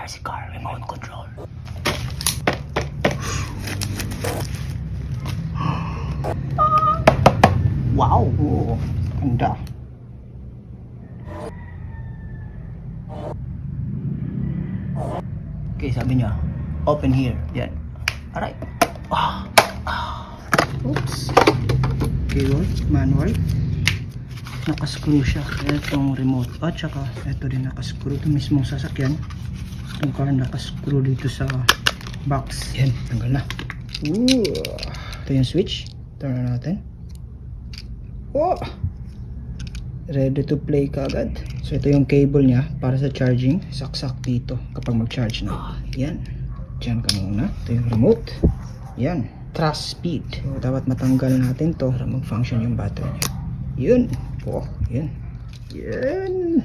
RC car remote control. Wow! Oo, ganda. Okay, sabi niya, open here. Yan. Alright. Oops. Okay, manual. Nakascrew siya. Itong remote. At saka, ito din nakascrew. Ito mismong sasakyan. Itong car nakascrew dito sa box. Yan, tanggal na. Ooh. Ito yung switch. Turn na natin. Oh! Ready to play ka agad. So ito yung cable niya para sa charging. Saksak dito kapag mag-charge na. Yan. Diyan ka muna. Ito yung remote. Yan. Thrust speed. So, dapat matanggal natin to para mag-function yung battery niya. Yun. Oh, yan. Yan.